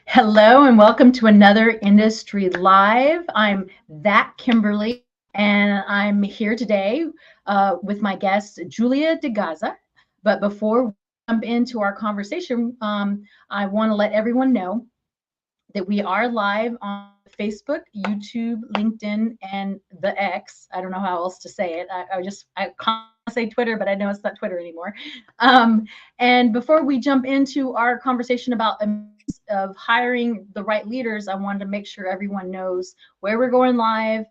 Hello and welcome to another Industry Live. I'm ThatKimberly, and I'm here today with my guest Julia Dagaza. But before we jump into our conversation, I want to let everyone know that we are live on Facebook, YouTube, LinkedIn, and the X. I don't know how else to say it. I can't say Twitter, but I know it's not Twitter anymore. And before we jump into our conversation about of hiring the right leaders, I wanted to make sure everyone knows where we're going live.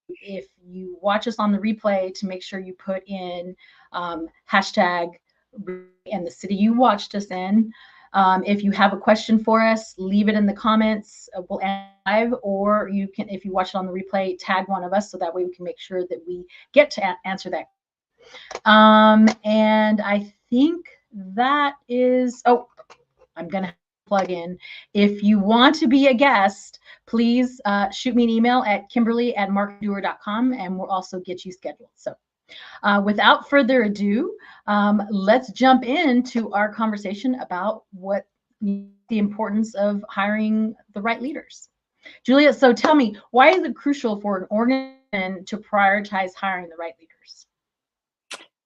If you watch us on the replay, to make sure you put in hashtag and the city you watched us in. If you have a question for us, leave it in the comments. We'll answer live, or you can, if you watch it on the replay, tag one of us so that way we can make sure that we get to answer that. And I think that is, oh, I'm going to plug in. If you want to be a guest, please shoot me an email at kimberly@markdoer.com, and we'll also get you scheduled. So without further ado, let's jump into our conversation about what the importance of hiring the right leaders. Julia, so tell me, why is it crucial for an organization to prioritize hiring the right leaders?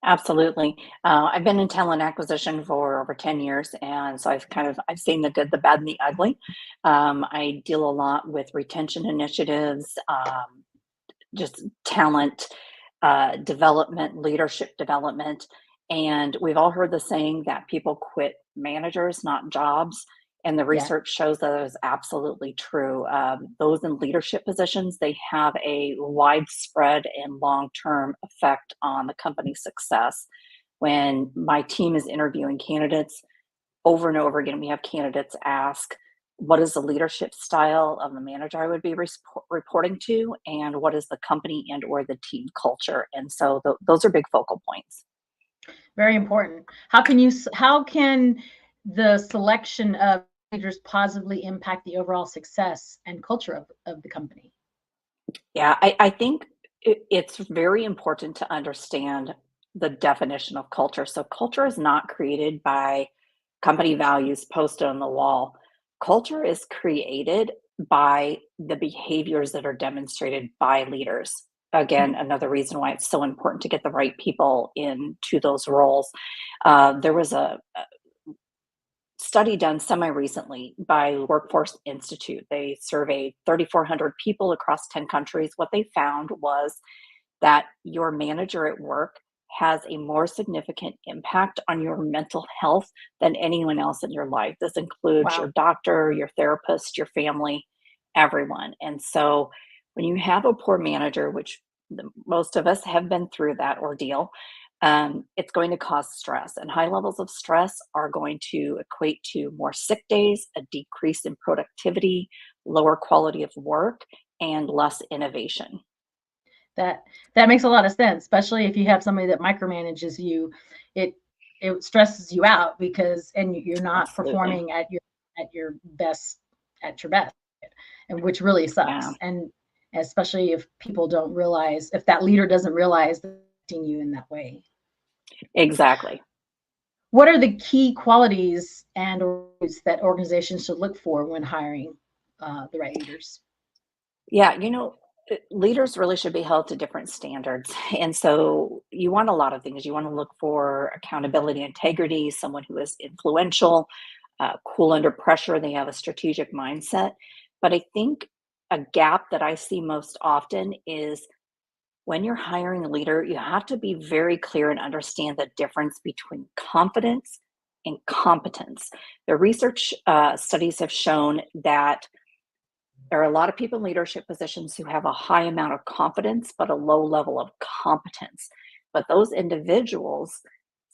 Absolutely. I've been in talent acquisition for over 10 years. And so I've seen the good, the bad, and the ugly. I deal a lot with retention initiatives, just talent development, leadership development. And we've all heard the saying that people quit managers, not jobs. And the Yeah, research shows that is absolutely true. Those in leadership positions, they have a widespread and long-term effect on the company's success. When my team is interviewing candidates, over and over again, we have candidates ask, what is the leadership style of the manager I would be reporting to, and what is the company and or the team culture? And so those are big focal points. very important. How can the selection of leaders positively impact the overall success and culture of the company? Yeah, I think it's very important to understand the definition of culture. So, culture is not created by company values posted on the wall. Culture is created by the behaviors that are demonstrated by leaders. Again, another reason why it's so important to get the right people into those roles. There was a study done semi recently by Workforce Institute. They surveyed 3,400 people across 10 countries. What they found was that your manager at work has a more significant impact on your mental health than anyone else in your life. This includes Wow. your doctor, your therapist, your family, everyone. And so when you have a poor manager, which most of us have been through that ordeal, it's going to cause stress. And high levels of stress are going to equate to more sick days, a decrease in productivity, lower quality of work, and less innovation. That that makes a lot of sense, especially if you have somebody that micromanages you. It it stresses you out because and you're not Absolutely. performing at your best at your best, and which really Yeah, sucks. And especially if people don't realize, if that leader doesn't realize they're affecting you in that way. exactly. What are the key qualities and that organizations should look for when hiring the right leaders? Yeah, leaders really should be held to different standards. And so you want a lot of things. You want to look for accountability, integrity, someone who is influential, cool under pressure, they have a strategic mindset. But I think a gap that I see most often is when you're hiring a leader, you have to be very clear and understand the difference between confidence and competence. The research studies have shown that there are a lot of people in leadership positions who have a high amount of confidence, but a low level of competence. But those individuals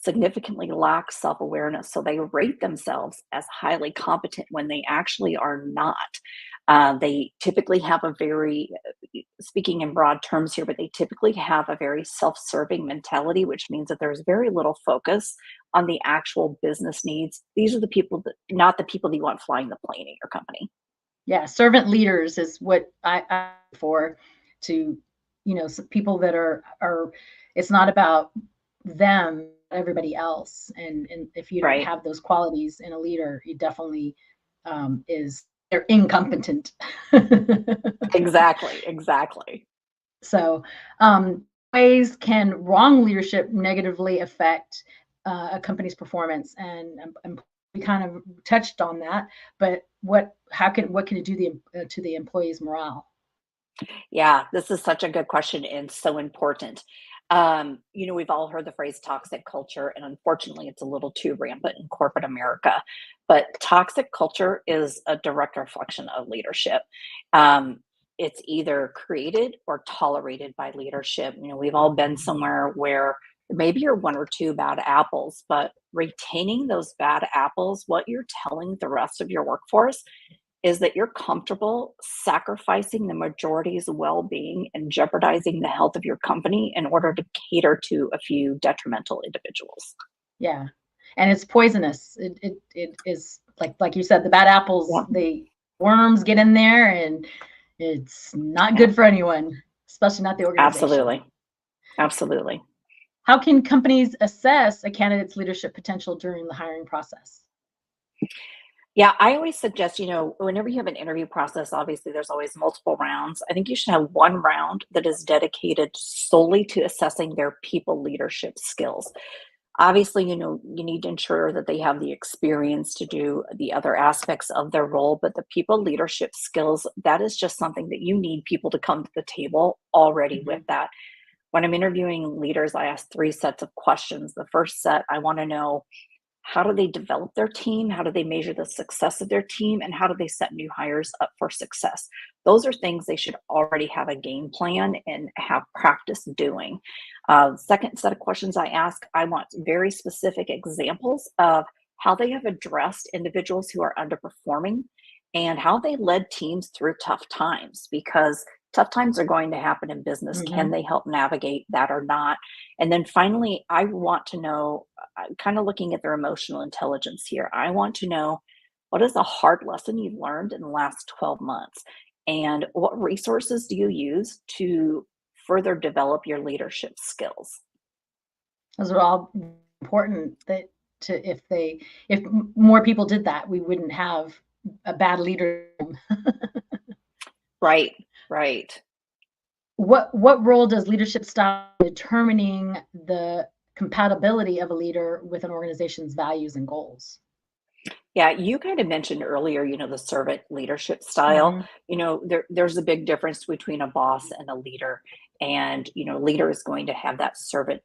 significantly lack self awareness. So they rate themselves as highly competent when they actually are not. They typically have a very, speaking in broad terms here, but they typically have a very self serving mentality, which means that there's very little focus on the actual business needs. These are the people that, not the people that you want flying the plane in your company. Yeah, servant leaders is what I for to, people that are. It's not about them, everybody else, and if you don't Right. have those qualities in a leader, you definitely is they're incompetent. Exactly. So, ways can wrong leadership negatively affect a company's performance? And we kind of touched on that, but what can it do to the employees' morale? Yeah, this is such a good question and so important. We've all heard the phrase toxic culture, and unfortunately, it's a little too rampant in corporate America. But toxic culture is a direct reflection of leadership. Um, it's either created or tolerated by leadership. We've all been somewhere where maybe you're one or two bad apples, but retaining those bad apples, what you're telling the rest of your workforce is that you're comfortable sacrificing the majority's well-being and jeopardizing the health of your company in order to cater to a few detrimental individuals. Yeah, and it's poisonous. It is like you said, the bad apples, Yeah, the worms get in there, and it's not yeah, good for anyone, especially not the organization. absolutely. Absolutely. How can companies assess a candidate's leadership potential during the hiring process? Yeah, I always suggest, whenever you have an interview process, obviously there's always multiple rounds. I think you should have one round that is dedicated solely to assessing their people leadership skills. Obviously, you need to ensure that they have the experience to do the other aspects of their role, but the people leadership skills, that is just something that you need people to come to the table already with Mhm. that. When I'm interviewing leaders, I ask three sets of questions. The first set, I want to know, how do they develop their team? How do they measure the success of their team? And how do they set new hires up for success? Those are things they should already have a game plan and have practice doing. Second set of questions I ask, I want very specific examples of how they have addressed individuals who are underperforming and how they led teams through tough times, because tough times are going to happen in business. Can Mhm. they help navigate that or not? And then finally, I want to know, kind of looking at their emotional intelligence here, I want to know, what is a hard lesson you've learned in the last 12 months? And what resources do you use to further develop your leadership skills? Those are all important. That to if more people did that, we wouldn't have a bad leader. Right, right. What role does leadership style in determining the compatibility of a leader with an organization's values and goals? Yeah, you kind of mentioned earlier, the servant leadership style. Mhm. There's a big difference between a boss and a leader. And, leader is going to have that servant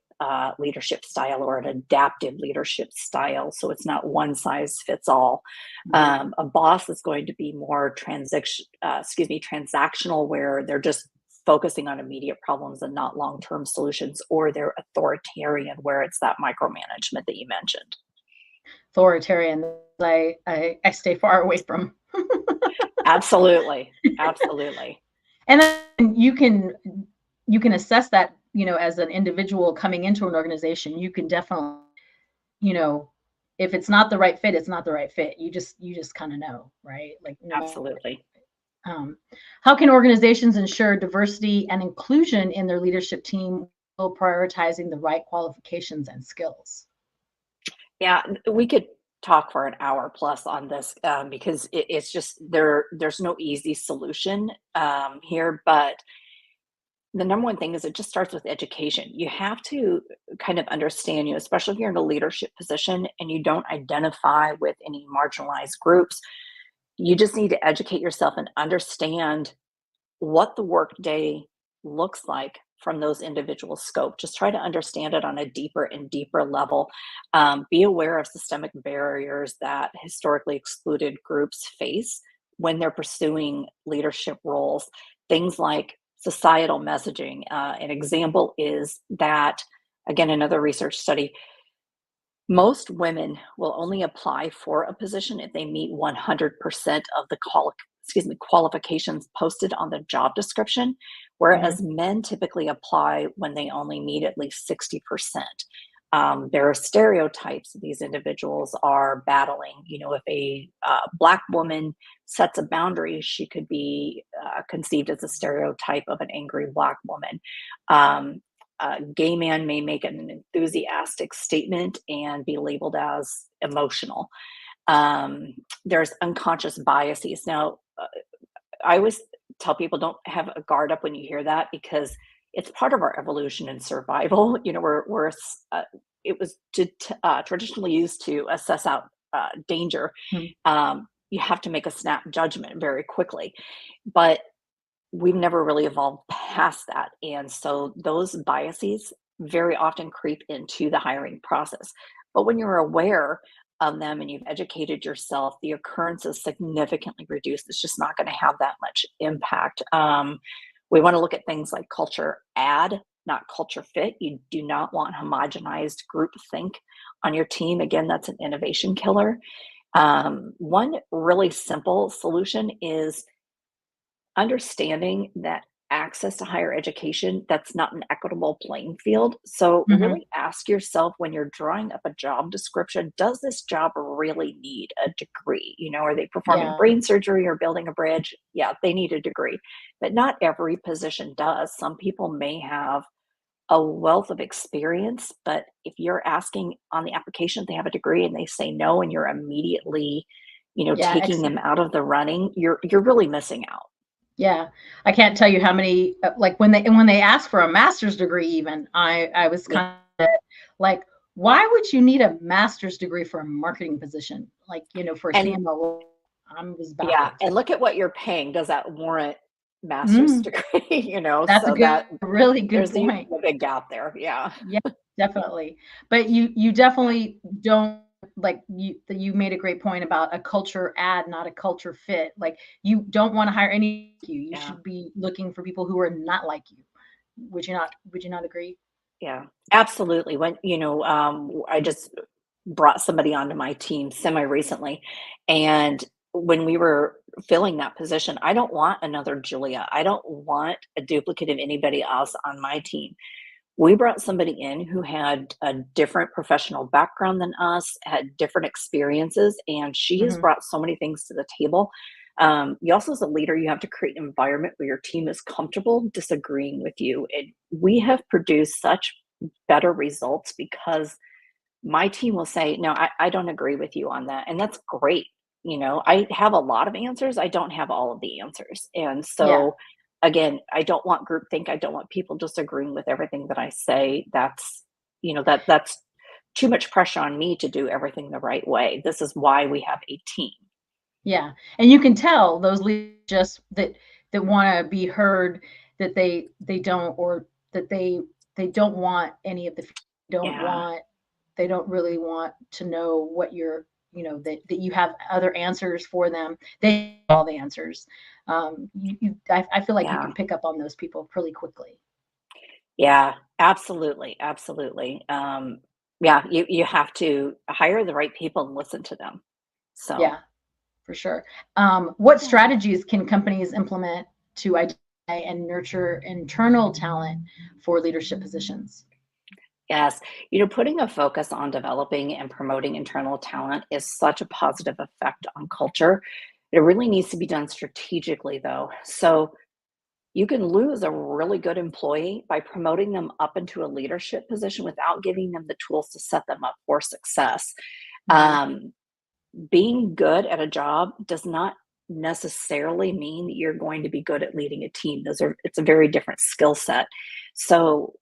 leadership style or an adaptive leadership style. So it's not one size fits all. Right. A boss is going to be more transactional, where they're just focusing on immediate problems and not long-term solutions, or they're authoritarian, where it's that micromanagement that you mentioned. Authoritarian, I stay far away from. Absolutely. Absolutely. And then you can assess that, as an individual coming into an organization. You can definitely, you know, if it's not the right fit, it's not the right fit. You just kind of know, right? Like no matter. Absolutely. Um, how can organizations ensure diversity and inclusion in their leadership team while prioritizing the right qualifications and skills? Yeah, we could talk for an hour plus on this, because it's just there's no easy solution here, but the number one thing is it just starts with education. You have to kind of understand, especially if you're in a leadership position and you don't identify with any marginalized groups, you just need to educate yourself and understand what the workday looks like from those individual scope. Just try to understand it on a deeper and deeper level. Be aware of systemic barriers that historically excluded groups face when they're pursuing leadership roles. Things like societal messaging. An example is that, again, another research study, most women will only apply for a position if they meet 100% of the qualifications posted on the job description, Mhm. whereas men typically apply when they only meet at least 60%. There are stereotypes these individuals are battling. If a Black woman sets a boundary, she could be conceived as a stereotype of an angry Black woman. Um, a gay man may make an enthusiastic statement and be labeled as emotional. Um, there's unconscious biases. Now, I always tell people don't have a guard up when you hear that because it's part of our evolution and survival. It was traditionally used to assess out danger. Mhm. You have to make a snap judgment very quickly, but we've never really evolved past that. And so those biases very often creep into the hiring process. But when you're aware of them and you've educated yourself, the occurrence is significantly reduced. It's just not going to have that much impact. We want to look at things like culture add, not culture fit. You do not want homogenized group think on your team. Again, that's an innovation killer. One really simple solution is understanding that access to higher education, that's not an equitable playing field. So Mhm. really ask yourself when you're drawing up a job description, does this job really need a degree? Are they performing Yeah. brain surgery or building a bridge? Yeah, they need a degree. But not every position does. Some people may have a wealth of experience, but if you're asking on the application if they have a degree and they say no and you're immediately, Yeah. taking them out of the running, you're really missing out. Yeah, I can't tell you how many like when they ask for a master's degree, even I was Yeah. kind of like, why would you need a master's degree for a marketing position? Like, for a And CMO, I was yeah, baffled. and look at what you're paying. Does that warrant master's Mm, degree? that's a So good, that really good there's usually point. a big gap there. Yeah. Yeah, definitely. But you definitely don't like you made a great point about a culture add, not a culture fit. Like you don't want to hire any like you. You Yeah. should be looking for people who are not like you. Would you not agree? Yeah. Absolutely. I just brought somebody onto my team semi recently, and when we were filling that position, I don't want another Julia. I don't want a duplicate of anybody else on my team. We brought somebody in who had a different professional background than us, had different experiences, and she has Mhm. brought so many things to the table. You also, as a leader, you have to create an environment where your team is comfortable disagreeing with you. And we have produced such better results because my team will say, no, I don't agree with you on that. And that's great. I have a lot of answers. I don't have all of the answers. And Yeah. so, again, I don't want groupthink. I don't want people disagreeing with everything that I say. That's too much pressure on me to do everything the right way. This is why we have a team. Yeah. And you can tell those leaders just that want to be heard that they don't or that they don't want any of the don't Yeah. want they don't really want to know what you're that you have other answers for them. They have all the answers. I feel like you Yeah. can pick up on those people pretty quickly. Yeah. Absolutely. Absolutely. Yeah. You have to hire the right people and listen to them. So, Yeah, for sure. What yeah. strategies can companies implement to identify and nurture internal talent for leadership positions? Yes. Putting a focus on developing and promoting internal talent is such a positive effect on culture. It really needs to be done strategically, though. So you can lose a really good employee by promoting them up into a leadership position without giving them the tools to set them up for success. Mhm. Um, Being good at a job does not necessarily mean that you're going to be good at leading a team. It's a very different skill set. So,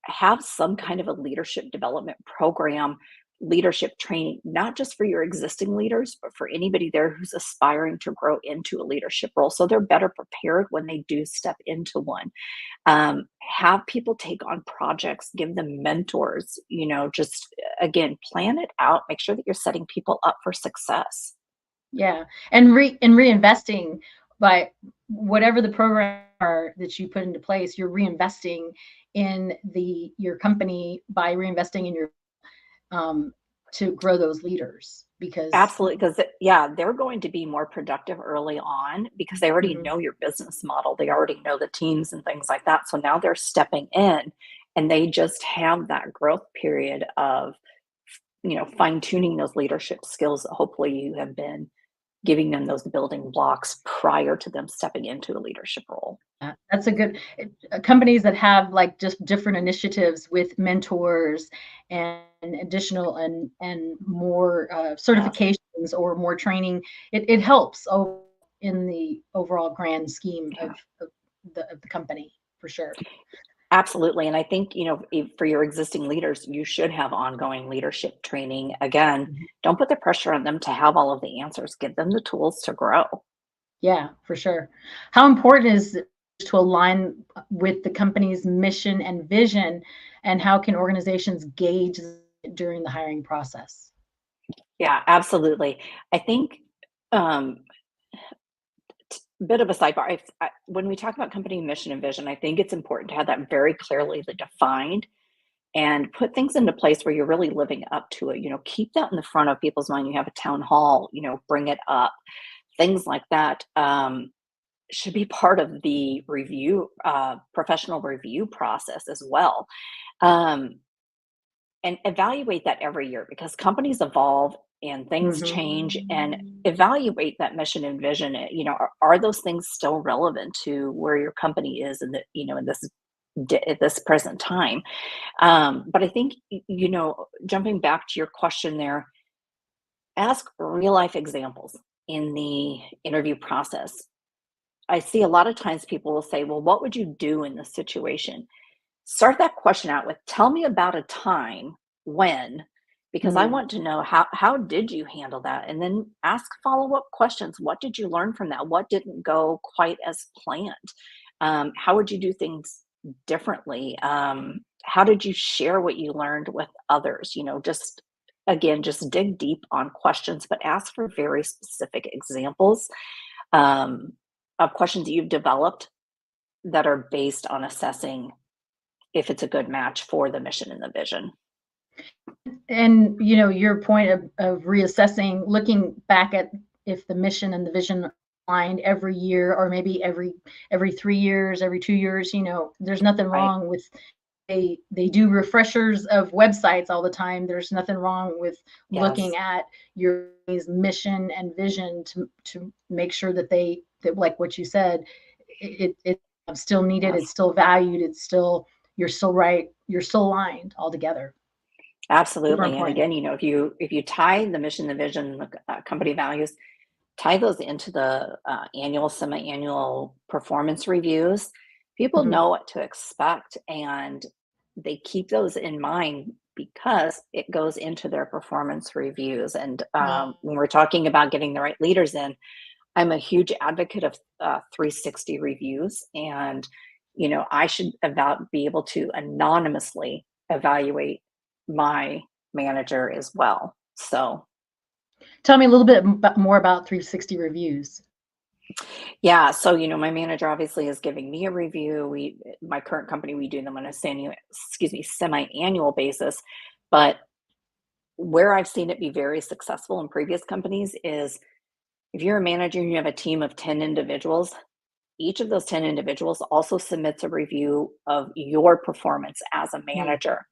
have some kind of a leadership development program, leadership training, not just for your existing leaders, but for anybody there who's aspiring to grow into a leadership role. So they're better prepared when they do step into one. Have people take on projects, give them mentors, just again, plan it out, make sure that you're setting people up for success. Yeah, and reinvesting by whatever the program are that you put into place, you're reinvesting in the your company by reinvesting in your um, to grow those leaders because Absolutely, because yeah, they're going to be more productive early on because they already Mhm. know your business model. They already know the teams and things like that. So now they're stepping in and they just have that growth period of, fine tuning those leadership skills that hopefully you have been giving them those building blocks prior to them stepping into a leadership role. That's a good companies that have like just different initiatives with mentors and additional and more Yes. certifications or more training. It helps in the overall grand scheme Yeah. of the company for sure. Absolutely. And I think, for your existing leaders, you should have ongoing leadership training. Again, Mhm. don't put the pressure on them to have all of the answers. Give them the tools to grow. Yeah, for sure. How important is it to align with the company's mission and vision, and how can organizations gauge during the hiring process? Yeah, absolutely. I think, um, bit of a sidebar. When we talk about company mission and vision, I think it's important to have that very clearly defined and put things into place where you're really living up to it. Keep that in the front of people's mind. You have a town hall, bring it up. Things like that should be part of the professional review process as well. Um, and evaluate that every year because companies evolve and things Mhm. change, and evaluate that mission and vision. Are those things still relevant to where your company is in at this present time? But I think, jumping back to your question there, ask real life examples in the interview process. I see a lot of times people will say, well, what would you do in this situation? Start that question out with, tell me about a time when, because I Mm. want to know how did you handle that? And then ask follow-up questions. What did you learn from that? What didn't go quite as planned? How would you do things differently? How did you share what you learned with others? Just again, just dig deep on questions, but ask for very specific examples um, of questions that you've developed that are based on assessing if it's a good match for the mission and the vision. And your point of reassessing, looking back at if the mission and the vision aligned every year, or maybe every 3 years, every 2 years. There's nothing Right. wrong with they do refreshers of websites all the time. There's nothing wrong with looking Yes. at your mission and vision to make sure that like what you said, it's still needed, Yes. it's still valued, it's still you're still right, you're still aligned all together. Super Absolutely. And important. again, if you tie the mission, the vision, the company values, tie those into the annual, semi-annual performance reviews, people Mhm. know what to expect, and they keep those in mind because it goes into their performance reviews. And when we're talking about getting the right leaders in, I'm a huge advocate of 360 reviews, and I should be able to anonymously evaluate my manager as well. So, Tell me a little bit more about 360 reviews. yeah, so my manager obviously is giving me a review. My current company, we do them on a semi-annual basis, but where I've seen it be very successful in previous companies is if you're a manager and you have a team of 10 individuals, each of those 10 individuals also submits a review of your performance as a Mm. manager.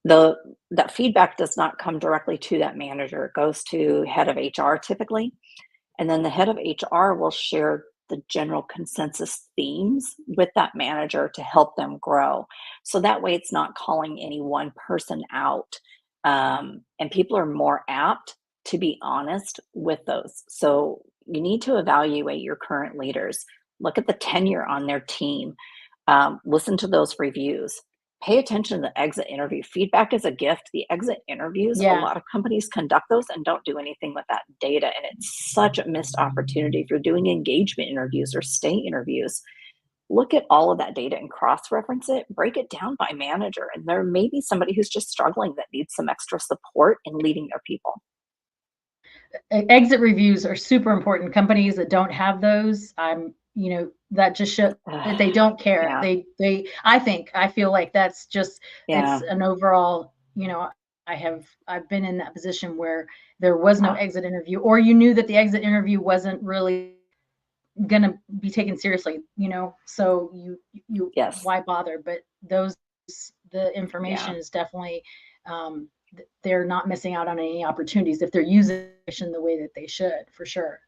The That feedback does not come directly to that manager. It goes to head of HR typically, and then the head of HR will share the general consensus themes with that manager to help them grow. So that way it's not calling any one person out. And people are more apt to be honest with those. So you need to evaluate your current leaders, look at the tenure on their team, listen to those reviews. Pay attention to the exit interview. Feedback is a gift. The exit interviews, a Yeah. lot of companies conduct those and don't do anything with that data. And it's such a missed opportunity. If you're doing engagement interviews or stay interviews, look at all of that data and cross reference it, break it down by manager. And there may be somebody who's just struggling that needs some extra support in leading their people. Exit reviews are super important. Companies that don't have those, that just show that they don't care. Yeah. I feel like that's just, it's Yeah. an overall, I've been in that position where there was no Uh, exit interview, or you knew that the exit interview wasn't really gonna be taken seriously, so yes. why bother? But the Yeah. information is definitely they're not missing out on any opportunities if they're using it the way that they should, for sure.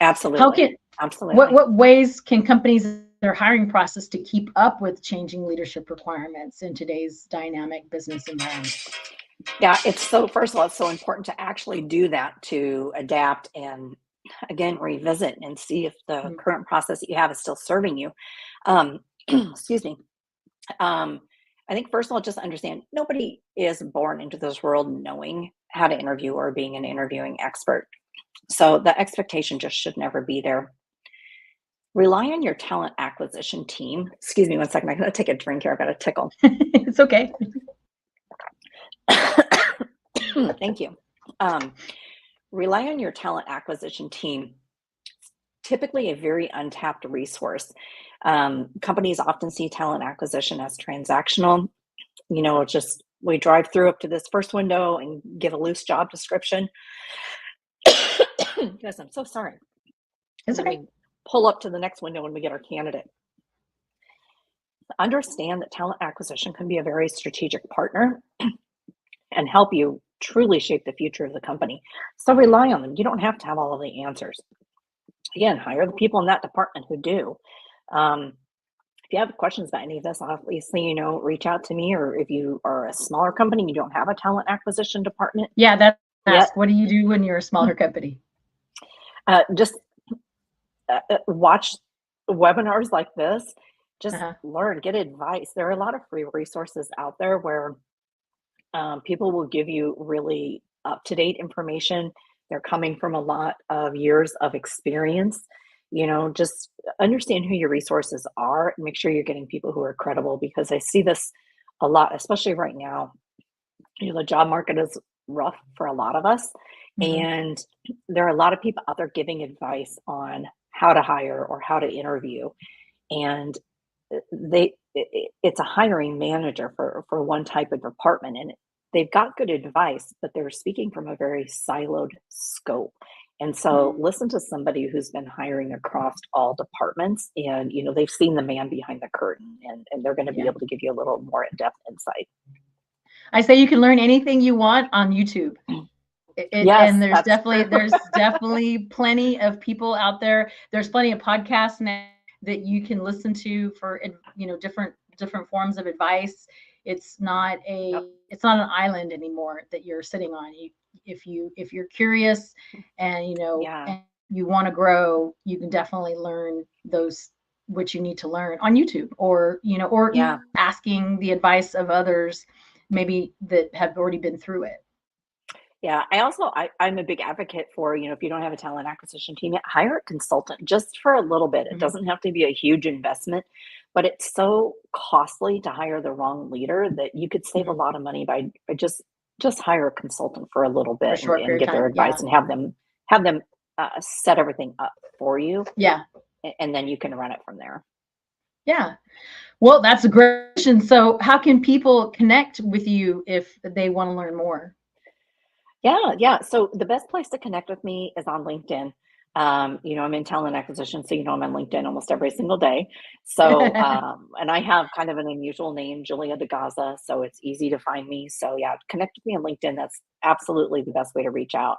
How Absolutely. can Absolutely. what ways can companies their hiring process to keep up with changing leadership requirements in today's dynamic business environment? Yeah, first of all, it's so important to actually do that, to adapt and again revisit and see if the Mm. current process that you have is still serving you. Um, excuse me. Um, I think first of all, just understand nobody is born into this world knowing how to interview or being an interviewing expert. So the expectation just should never be there. Rely on your talent acquisition team. Excuse me one second. I gotta take a drink here. I got a tickle. It's okay. Thank you. Um, Rely on your talent acquisition team. Typically, a very untapped resource. Companies often see talent acquisition as transactional. It's just we drive through up to this first window and give a loose job description. Guys, I'm so sorry. And It's then okay. we pull up to the next window when we get our candidate. Understand that talent acquisition can be a very strategic partner and help you truly shape the future of the company. So rely on them. You don't have to have all of the answers. Again, hire the people in that department who do. If you have questions about any of this, obviously, reach out to me. Or if you are a smaller company, you don't have a talent acquisition department Yeah, that's yet, ask. What do you do when you're a smaller company? just watch webinars like this. Just Uh-huh. learn, get advice. There are a lot of free resources out there where people will give you really up-to-date information. They're coming from a lot of years of experience. Just understand who your resources are and make sure you're getting people who are credible, because I see this a lot, especially right now. The job market is rough for a lot of us. Mhm. And there are a lot of people out there giving advice on how to hire or how to interview. And it's a hiring manager for one type of department, and they've got good advice, but they're speaking from a very siloed scope. And so Mhm. listen to somebody who's been hiring across all departments, and they've seen the man behind the curtain, and they're going to be Yeah. able to give you a little more in-depth insight. I say you can learn anything you want on YouTube. And Yes, there's that's definitely true. plenty of people out there. There's plenty of podcasts now that you can listen to for different forms of advice. It's not Yep. an island anymore that you're sitting on. If you're curious and Yeah. and you want to grow, you can definitely learn those what you need to learn on YouTube, or Yeah. asking the advice of others maybe that have already been through it. Yeah, I'm a big advocate for, if you don't have a talent acquisition team yet, hire a consultant just for a little bit. It Mhm. doesn't have to be a huge investment, but it's so costly to hire the wrong leader that you could save a Mhm. lot of money by just hire a consultant for a little For a bit and, short and period of get their time. advice Yeah. and have them set everything up for you, Yeah. and then you can run it from there. Yeah. Well, that's a great question. So, how can people connect with you if they want to learn more? Yeah, yeah. So the best place to connect with me is on LinkedIn. I'm in talent acquisition, so I'm on LinkedIn almost every single day. So, and I have kind of an unusual name, Julia Dagaza, so it's easy to find me. So yeah, connect with me on LinkedIn. That's absolutely the best way to reach out.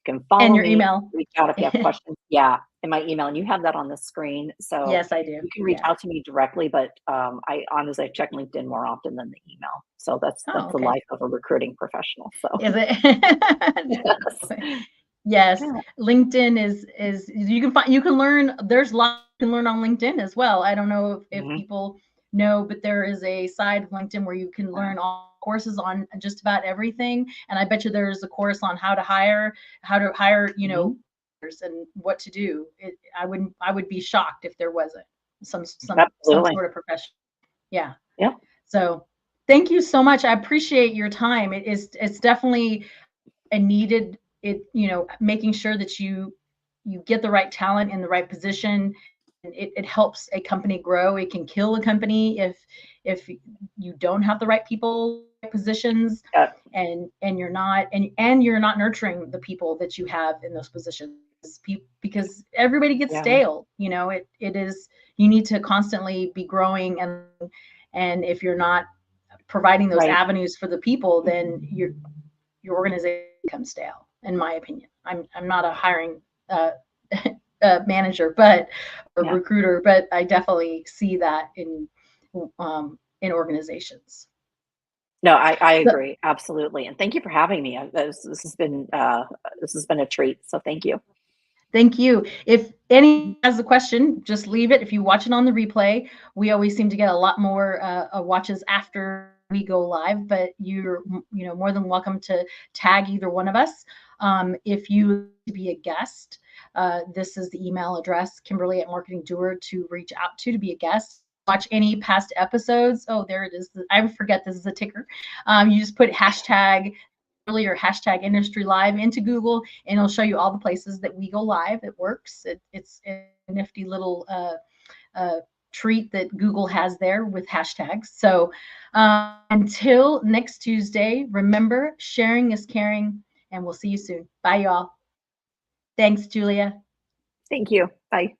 You can And follow your me, email. reach out if you have questions. Yeah, in my email, and you have that on the screen. So Yes, I do. you can reach Yeah. out to me directly, but I honestly check LinkedIn more often than the email. So that's Oh, the okay. life of a recruiting professional. So Is it? yes. Yes. Yeah. LinkedIn is you can learn. There's lots you can learn on LinkedIn as well. I don't know if Mhm. people know, but there is a side of LinkedIn where you can Yeah. learn all courses on just about everything. And I bet you there's a course on how to hire, Mhm. and what to do. I would be shocked if there wasn't some Absolutely. sort of profession. Yeah. Yep. So thank you so much. I appreciate your time. It's definitely a needed making sure that you get the right talent in the right position. And it helps a company grow. It can kill a company if you don't have the right people positions, Yeah. and you're not nurturing the people that you have in those positions, because everybody gets Yeah. stale. It is, you need to constantly be growing, and if you're not providing those Right. avenues for the people, then your organization becomes stale, in my opinion. I'm not a hiring manager, but a Yeah. recruiter, but I definitely see that in organizations. No, I So, agree, absolutely, and thank you for having me. This has been a treat, so thank you. thank you. If any has a question, just leave it. If you watch it on the replay, we always seem to get a lot more watches after we go live. But you're more than welcome to tag either one of us. If you be a guest, this is the email address Kimberly at Marketing Doer to reach out to be a guest. Watch any past episodes. Oh, there it is. I forget this is a ticker. You just put hashtag or hashtag industry live into Google, and it'll show you all the places that we go live. It works. It's a nifty little treat that Google has there with hashtags. So until next Tuesday, remember, sharing is caring, and we'll see you soon. Bye, y'all. Thanks, Julia. Thank you. Bye.